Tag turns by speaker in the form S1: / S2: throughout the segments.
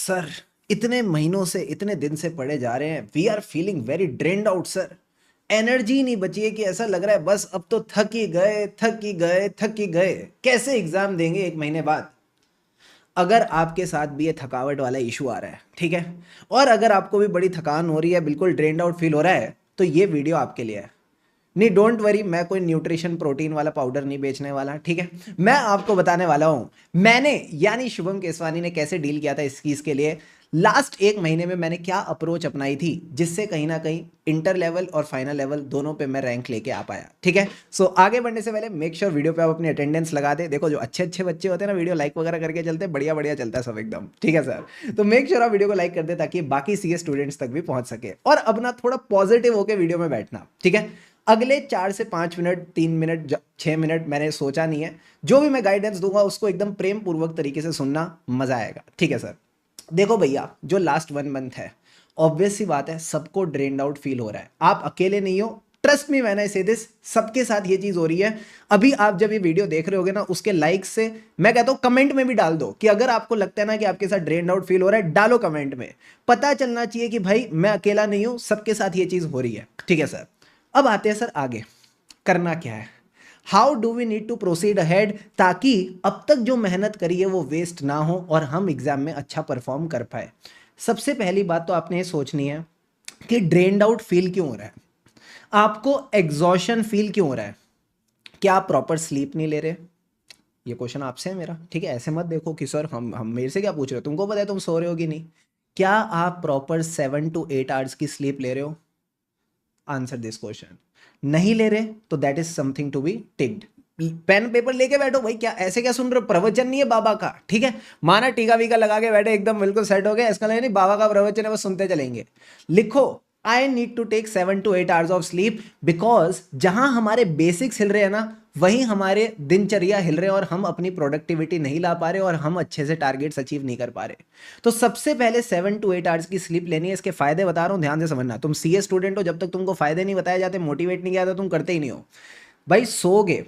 S1: Sir, इतने महीनों से इतने दिन से पढ़े जा रहे हैं, we are feeling very drained out sir. Energy नहीं बची है कि ऐसा लग रहा है बस अब तो थक ही गए, थक ही गए, थक ही गए। कैसे एग्जाम देंगे एक महीने बाद? अगर आपके साथ भी ये थकावट वाला इशू आ रहा है, ठीक है, और अगर आपको भी बड़ी थकान हो रही है, बिल्कुल ड्रेन्ड आउट फील हो रहा है, तो ये वीडियो आपके लिए है। नहीं, डोंट वरी, मैं कोई न्यूट्रिशन प्रोटीन वाला पाउडर नहीं बेचने वाला, ठीक है। मैं आपको बताने वाला हूं मैंने यानी शुभम केसवानी ने कैसे डील किया था इस चीज़ के लिए। लास्ट एक महीने में मैंने क्या अप्रोच अपनाई थी जिससे कहीं ना कहीं इंटर लेवल और फाइनल लेवल दोनों पे मैं रैंक लेके आ पाया, ठीक है। सो आगे बढ़ने से पहले मेक श्योर वीडियो पे आप अपनी अटेंडेंस लगा दे। देखो, जो अच्छे अच्छे बच्चे होते हैं ना, वीडियो लाइक वगैरह करके चलते हैं, बढ़िया बढ़िया चलता है सब एकदम, ठीक है सर। तो मेक श्योर आप वीडियो को लाइक कर दे ताकि बाकी सीए स्टूडेंट्स तक भी पहुंच सके। और अब ना थोड़ा पॉजिटिव होकर वीडियो में बैठना, ठीक है। अगले 4 से 5 मिनट, 3 मिनट, 6 मिनट मैंने सोचा नहीं है। जो भी मैं गाइडेंस दूंगा उसको एकदम प्रेम पूर्वक तरीके से सुनना, मजा आएगा, ठीक है सर। देखो भैया, जो लास्ट 1 मंथ है, ऑब्वियस सी बात है सबको ड्रेन्ड आउट फील हो रहा है। आप अकेले नहीं हो, ट्रस्ट मी व्हेन आई से दिस, सबके साथ ये चीज हो रही है। अभी आप जब ये वीडियो देख रहे होगे ना, उसके लाइक से मैं कहता हूं कमेंट में भी डाल दो कि अगर आपको लगता है ना कि आपके साथ ड्रेन्ड आउट फील हो रहा है, डालो कमेंट में। पता चलना चाहिए कि भाई मैं अकेला नहीं हूं, सबके साथ ये चीज हो रही है, ठीक है सर। अब आते हैं सर आगे, करना क्या है, how do we need to proceed ahead, ताकि अब तक जो मेहनत करी है वो वेस्ट ना हो और हम एग्जाम में अच्छा परफॉर्म कर पाए। सबसे पहली बात तो आपने ये सोचनी है कि ड्रेन्ड आउट फील क्यों हो रहा है, आपको एग्जॉशन फील क्यों हो रहा है। क्या आप प्रॉपर स्लीप नहीं ले रहे? ये क्वेश्चन आपसे है मेरा, ठीक है। ऐसे मत देखो कि सर हम मेरे से क्या पूछ रहे हो, तुमको पता है तुम सो रहे हो कि नहीं। क्या आप प्रॉपर 7 to 8 आवर्स की स्लीप ले रहे हो? Answer this question. नहीं ले रहे तो that is something to be ticked. Pen paper लेके बैठो भाई, क्या ऐसे क्या सुन रहे हो, प्रवचन नहीं है बाबा का, ठीक है। माना टीका वीका लगा के बैठे एकदम बिल्कुल सेट हो गए, इसका नहीं बाबा का प्रवचन है बस सुनते चलेंगे। लिखो, I need to take 7 to 8 hours of sleep, because जहां हमारे बेसिक्स हिल रहे हैं ना, वहीं हमारे दिनचर्या हिल रहे हैं और हम अपनी प्रोडक्टिविटी नहीं ला पा रहे और हम अच्छे से टारगेट्स अचीव नहीं कर पा रहे। तो सबसे पहले 7 to 8 आवर्स की स्लीप लेनी है। इसके फायदे बता रहा हूं, ध्यान से समझना। तुम सीए स्टूडेंट हो, जब तक तुमको फायदे नहीं बताए जाते, मोटिवेट नहीं किया जाता, तुम करते ही नहीं हो। भाई सोगे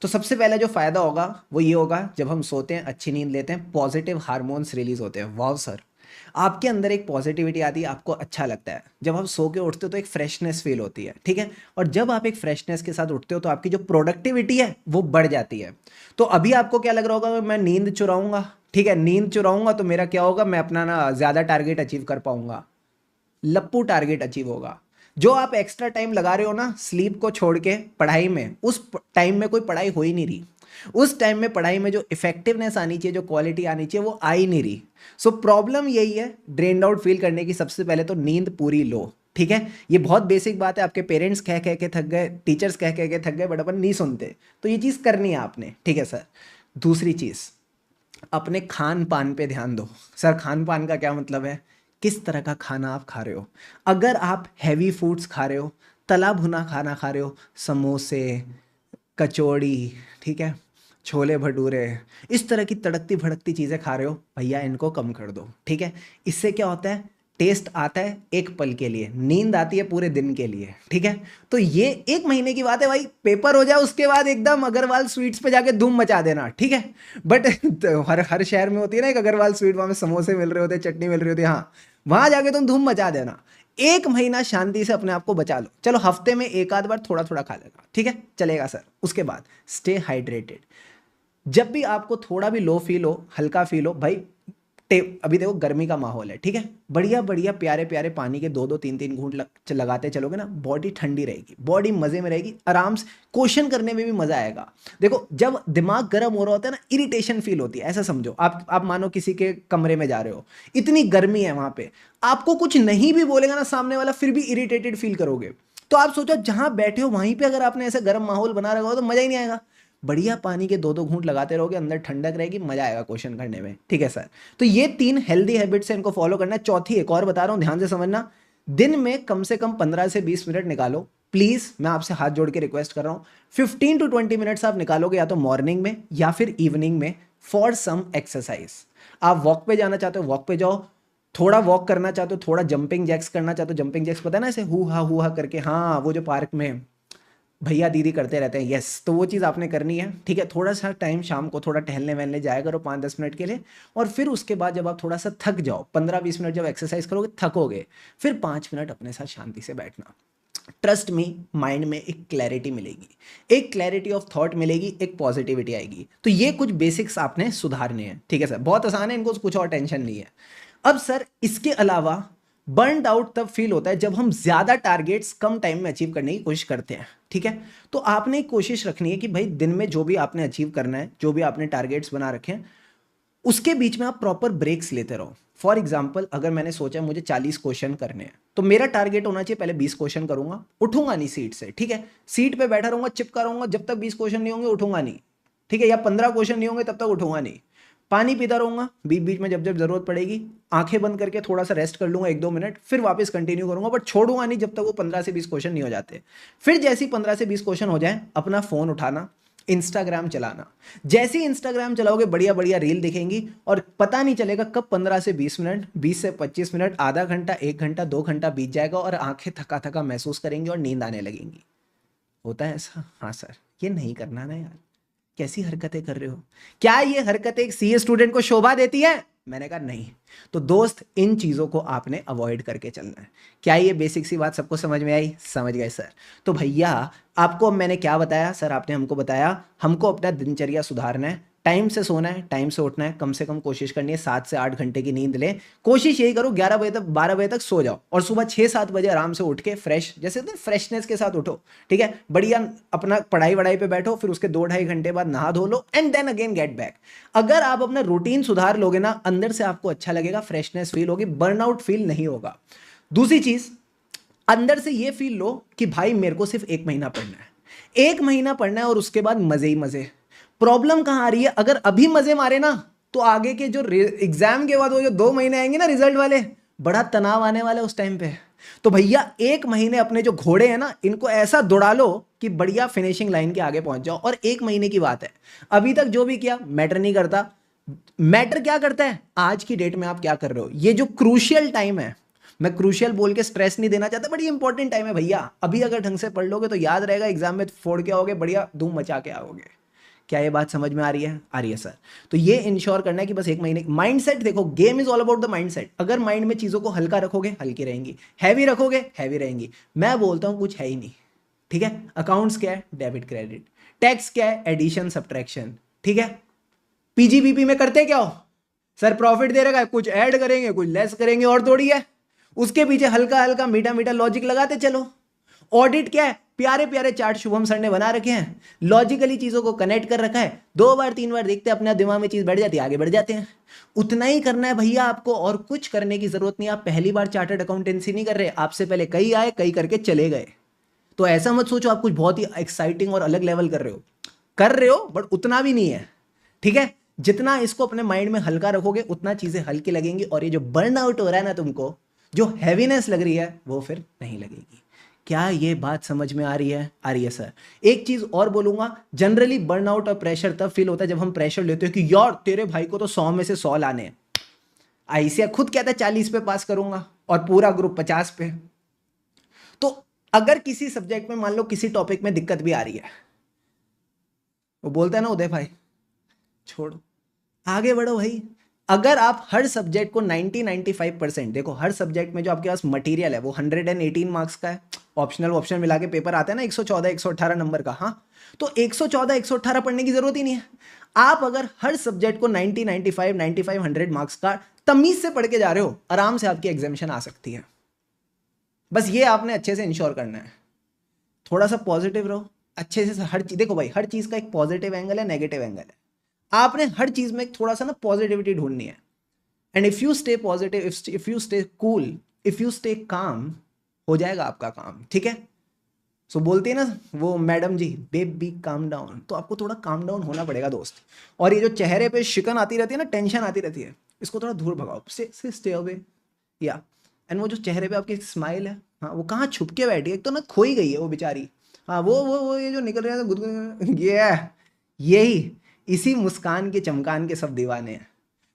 S1: तो सबसे पहला जो फायदा होगा वो ये होगा, जब हम सोते हैं अच्छी नींद लेते हैं, पॉजिटिव हार्मोन्स रिलीज होते हैं। वाह सर, आपके अंदर एक पॉजिटिविटी आती है, आपको अच्छा लगता है। जब आप सो के उठते हो तो एक फ्रेशनेस फील होती है, ठीक है। और जब आप एक फ्रेशनेस के साथ उठते हो तो आपकी जो प्रोडक्टिविटी है वो बढ़ जाती है। तो अभी आपको क्या लग रहा होगा, मैं नींद चुराऊंगा, ठीक है, नींद चुराऊंगा तो मेरा क्या होगा, मैं अपना ना ज्यादा टारगेट अचीव कर पाऊंगा। लप्पू टारगेट अचीव होगा। जो आप एक्स्ट्रा टाइम लगा रहे हो ना स्लीप को छोड़ के पढ़ाई में, उस टाइम में कोई पढ़ाई हो ही नहीं रही। उस टाइम में पढ़ाई में जो इफेक्टिवनेस आनी चाहिए, जो क्वालिटी आनी चाहिए, वो आ ही नहीं रही। सो प्रॉब्लम यही है ड्रेन्ड आउट फील करने की। सबसे पहले तो नींद पूरी लो, ठीक है। ये बहुत बेसिक बात है, आपके पेरेंट्स कह कह के थक गए, टीचर्स कह कह के थक गए, बट अपन नहीं सुनते। तो ये चीज़ करनी है आपने, ठीक है सर। दूसरी चीज़, अपने खान पान पे ध्यान दो। सर खान पान का क्या मतलब है, किस तरह का खाना आप खा रहे हो। अगर आप हैवी फूड्स खा रहे हो, तला भुना खाना खा रहे हो, समोसे, कचौड़ी, ठीक है, छोले भटूरे, इस तरह की तड़कती भड़कती चीज़ें खा रहे हो, भैया इनको कम कर दो, ठीक है। इससे क्या होता है, टेस्ट आता है एक पल के लिए, नींद आती है पूरे दिन के लिए, ठीक है। तो ये एक महीने की बात है भाई, पेपर हो जाए उसके बाद एकदम अग्रवाल स्वीट्स पे जाके धूम मचा देना, ठीक है। बट हर हर शहर में होती है ना एक अग्रवाल स्वीट, वहां में समोसे मिल रहे होते हैं, चटनी मिल रही होती है, हाँ, वहां जाके तुम धूम मचा देना। एक महीना शांति से अपने आप को बचा लो। चलो हफ्ते में एक आध बार थोड़ा थोड़ा खा लेना, ठीक है, चलेगा सर। उसके बाद स्टे हाइड्रेटेड। जब भी आपको थोड़ा भी लो फील हो, हल्का फील हो, भाई अभी देखो गर्मी का माहौल है, ठीक है, बढ़िया बढ़िया प्यारे प्यारे पानी के 2 2 3 3 घूंट लगाते चलोगे ना, बॉडी ठंडी रहेगी, बॉडी मजे में रहेगी, आराम से क्वेश्चन करने में भी मजा आएगा। देखो जब दिमाग गर्म हो रहा होता है ना, इरिटेशन फील होती है। ऐसा समझो, आप मानो किसी के कमरे में जा रहे हो, इतनी गर्मी है वहां पे, आपको कुछ नहीं भी बोलेगा ना सामने वाला, फिर भी इरिटेटेड फील करोगे। तो आप सोचो जहां बैठे हो वहीं पे अगर आपने ऐसा गर्म माहौल बना रखा हो तो मजा ही नहीं आएगा। बढ़िया पानी के 2 2 घूंट लगाते रहोगे, अंदर ठंडक रहेगी, मजा आएगा क्वेश्चन करने में, ठीक है सर। तो ये 3 हेल्दी हैबिट्स है, इनको फॉलो करना है। चौथी एक और बता रहा हूं, ध्यान से समझना। दिन में कम से कम 15 से 20 मिनट निकालो, प्लीज, मैं आपसे हाथ जोड़ के रिक्वेस्ट कर रहा हूं। 15 to 20 मिनट्स आप निकालोगे या तो मॉर्निंग में या फिर इवनिंग में, फॉर सम एक्सरसाइज। आप वॉक पे जाना चाहते हो वॉक पे जाओ, थोड़ा वॉक करना चाहते हो, थोड़ा जंपिंग जैक्स करना चाहते हो, जंपिंग जैक्स पता है ना, ऐसे हु हा करके, हाँ वो जो पार्क में भैया दीदी करते रहते हैं, यस, तो वो चीज़ आपने करनी है, ठीक है। थोड़ा सा टाइम शाम को थोड़ा टहलने वहलने जाया करो 5-10 मिनट के लिए, और फिर उसके बाद जब आप थोड़ा सा थक जाओ, 15-20 मिनट जब एक्सरसाइज करोगे थकोगे, फिर 5 मिनट अपने साथ शांति से बैठना। ट्रस्ट मी, माइंड में एक क्लैरिटी मिलेगी, एक क्लैरिटी ऑफ थॉट मिलेगी, एक पॉजिटिविटी आएगी। तो ये कुछ बेसिक्स आपने सुधारने हैं, ठीक है सर, बहुत आसान है, इनको कुछ और टेंशन नहीं है। अब सर इसके अलावा बर्नड आउट तब फील होता है जब हम ज्यादा टारगेट्स कम टाइम में अचीव करने की कोशिश करते हैं, ठीक है। तो आपने एक कोशिश रखनी है कि भाई दिन में जो भी आपने अचीव करना है, जो भी आपने टारगेट्स बना रखे हैं, उसके बीच में आप प्रॉपर ब्रेक्स लेते रहो। फॉर एग्जाम्पल, अगर मैंने सोचा मुझे 40 क्वेश्चन करने हैं, तो मेरा टारगेट होना चाहिए पहले 20 क्वेश्चन करूंगा, उठूंगा नहीं सीट से, ठीक है, सीट पे बैठा रहूंगा, चिपका रहूंगा, जब तक 20 क्वेश्चन नहीं होंगे उठूंगा नहीं, ठीक है, या 15 क्वेश्चन नहीं होंगे तब तक उठूंगा नहीं। पानी पीता रहूंगा, बीच बीच में जब जब जरूरत पड़ेगी आंखें बंद करके थोड़ा सा रेस्ट कर लूंगा 1-2 मिनट, फिर वापस कंटिन्यू करूंगा, बट छोड़ूंगा नहीं जब तक वो 15 से 20 क्वेश्चन नहीं हो जाते। फिर जैसे ही 15 से 20 क्वेश्चन हो जाए, अपना फोन उठाना, इंस्टाग्राम चलाना। जैसे ही इंस्टाग्राम चलाओगे बढ़िया बढ़िया रील दिखेंगी, और पता नहीं चलेगा कब 15 से 20 मिनट, 20 से 25 मिनट, आधा घंटा, 1 घंटा, 2 घंटा बीत जाएगा, और आंखें थका थका महसूस करेंगी और नींद आने लगेंगी। होता है ऐसा? हाँ सर, ये नहीं करना ना यार, कैसी हरकतें कर रहे हो? क्या ये हरकतें एक सीए स्टूडेंट को शोभा देती है? मैंने कहा नहीं। तो दोस्त, इन चीजों को आपने अवॉइड करके चलना है। क्या ये बेसिक सी बात सबको समझ में आई? समझ गए सर। तो भैया आपको अब मैंने क्या बताया सर, आपने हमको बताया हमको अपना दिनचर्या सुधारना है, टाइम से सोना है, टाइम से उठना है, कम से कम कोशिश करनी है 7 से 8 घंटे की नींद लें। कोशिश यही करो 11 बजे तक, 12 बजे तक सो जाओ, और सुबह 6-7 बजे आराम से उठ के फ्रेश, जैसे तो फ्रेशनेस के साथ उठो, ठीक है, बढ़िया अपना पढ़ाई वढ़ाई पे बैठो, फिर उसके 2-2.5 घंटे बाद नहा धो लो, and then again get back. अगर आप अपना रूटीन सुधार लोगे ना, अंदर से आपको अच्छा लगेगा, फ्रेशनेस फील होगी, बर्नआउट फील नहीं होगा। दूसरी चीज, अंदर से ये फील लो कि भाई मेरे को सिर्फ 1 महीना पढ़ना है, 1 महीना पढ़ना है, और उसके बाद मजे ही मजे। प्रॉब्लम कहां आ रही है? अगर अभी मजे मारे ना, तो आगे के जो एग्जाम के बाद वो जो 2 महीने आएंगे ना रिजल्ट वाले, बड़ा तनाव आने वाला है उस टाइम पे। तो भैया 1 महीने अपने जो घोड़े हैं ना, इनको ऐसा दौड़ा लो कि बढ़िया फिनिशिंग लाइन के आगे पहुंच जाओ। और 1 महीने की बात है, अभी तक जो भी किया मैटर नहीं करता। मैटर क्या करता है? आज की डेट में आप क्या कर रहे हो, ये जो क्रूशियल टाइम है। मैं क्रूशियल बोल के स्ट्रेस नहीं देना चाहता, बट ये इंपॉर्टेंट टाइम है भैया। अभी अगर ढंग से पढ़ लोगे तो याद रहेगा, एग्जाम में फोड़ के आओगे, बढ़िया धूम मचा के आओगे। क्या ये बात समझ में आ रही है? आ रही है सर। तो ये इंश्योर करना है कि बस 1 महीने। माइंडसेट देखो, game is all about the mindset. अगर माइंड में चीजों को हल्का रखोगे, हल्की रहेंगी, हैवी रखोगे, हैवी रहेंगी। मैं बोलता हूं कुछ है ही नहीं, ठीक है। अकाउंट्स क्या है? Debit credit. टैक्स क्या है? एडिशन सब्ट्रैक्शन, ठीक है। पीजीबीपी में करते क्या हो सर? प्रॉफिट दे रखा है, कुछ ऐड करेंगे, कुछ लेस करेंगे, और थोड़ी है, उसके पीछे हल्का हल्का मीठा मीठा लॉजिक लगाते चलो। ऑडिट क्या है? प्यारे प्यारे चार्ट शुभम सर ने बना रखे हैं, लॉजिकली चीजों को कनेक्ट कर रखा है, 2 बार 3 बार देखते हैं, अपने दिमाग में चीज बैठ जाती है, आगे बढ़ जाते हैं। उतना ही करना है भैया आपको, और कुछ करने की जरूरत नहीं। आप पहली बार चार्टर्ड अकाउंटेंसी नहीं कर रहे, आपसे पहले कई आए, कई करके चले गए। तो ऐसा मत सोचो आप कुछ बहुत ही एक्साइटिंग और अलग लेवल कर रहे हो, बट उतना भी नहीं है, ठीक है। जितना इसको अपने माइंड में हल्का रखोगे, उतना चीजें हल्की लगेंगी, और ये जो बर्न आउट हो रहा है ना तुमको, जो हैवीनेस लग रही है, वो फिर नहीं लगेगी। क्या ये बात समझ में आ रही है? आ रही है सर। एक चीज और बोलूंगा, जनरली बर्नआउट और प्रेशर तब फील होता है जब हम प्रेशर लेते हैं कि यार तेरे भाई को तो 100 में से 100 लाने हैं। आईसीआई खुद कहता है 40 पे पास करूंगा, और पूरा ग्रुप 50 पे। तो अगर किसी सब्जेक्ट में मान लो किसी टॉपिक में दिक्कत भी आ रही है, वो बोलता है ना उदय भाई छोड़ो, आगे बढ़ो भाई। अगर आप हर सब्जेक्ट को 90-95%, देखो हर सब्जेक्ट में जो आपके पास मटेरियल है वो 118 मार्क्स का है, ऑप्शनल ऑप्शन मिला के पेपर आता है ना 114-118 नंबर का, हाँ, तो 114-118 पढ़ने की जरूरत ही नहीं है। आप अगर हर सब्जेक्ट को 90-95 मार्क्स का तमीज से पढ़ के जा रहे हो, आराम से आपकी एग्जामिनेशन आ सकती है। बस ये आपने अच्छे से इंश्योर करना है। थोड़ा सा पॉजिटिव रहो, अच्छे से हर चीज देखो भाई, हर चीज का एक पॉजिटिव एंगल है, नेगेटिव एंगल है। आपने हर चीज में थोड़ा सा ना पॉजिटिविटी ढूंढनी है। And if you stay positive, if you stay cool, if you stay calm, हो जाएगा आपका काम, ठीक है। सो बोलती है ना वो मैडम जी, बेबी काम डाउन, तो आपको थोड़ा काम डाउन होना पड़ेगा दोस्त। और ये जो चेहरे पे शिकन आती रहती है ना, टेंशन आती रहती है, इसको थोड़ा दूर भगाओ, से स्टे अवे, या। एंड वो जो चेहरे पे आपकी स्माइल है, हाँ, वो कहाँ छुप के बैठी है, एक तो ना खोई गई है वो बेचारी, हाँ, वो ये जो निकल रहा है गुदगुद, ये है, यही, इसी मुस्कान के चमकान के सब दीवाने हैं।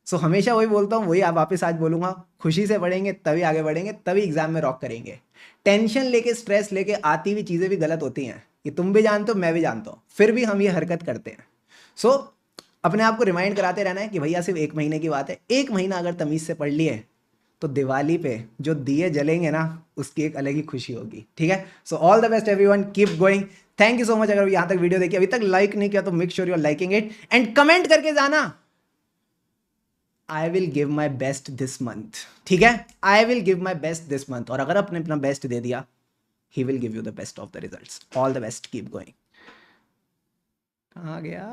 S1: सो हमेशा वही बोलता हूँ, वही आप वापस आज बोलूंगा, खुशी से पढ़ेंगे तभी आगे बढ़ेंगे, तभी एग्जाम में रॉक करेंगे। टेंशन लेके, स्ट्रेस लेके आती हुई चीजें भी गलत होती हैं, ये तुम भी जानते हो, मैं भी जानता हूँ, फिर भी हम ये हरकत करते हैं। सो अपने आप को रिमाइंड कराते रहना है कि भैया सिर्फ 1 महीने की बात है। 1 महीना अगर तमीज से पढ़ लिए तो दिवाली पे जो दिए जलेंगे ना, उसकी एक अलग ही खुशी होगी। ठीक है, so all the best everyone, keep going. Thank you so much. अगर यहाँ तक वीडियो देखी, अभी तक लाइक नहीं किया तो make sure you are liking it and comment करके जाना I will give my best this month. ठीक है, I will give my best this month. और अगर आपने अपना बेस्ट दे दिया, he will give you the best of the results. All the best, keep going. कहाँ गया?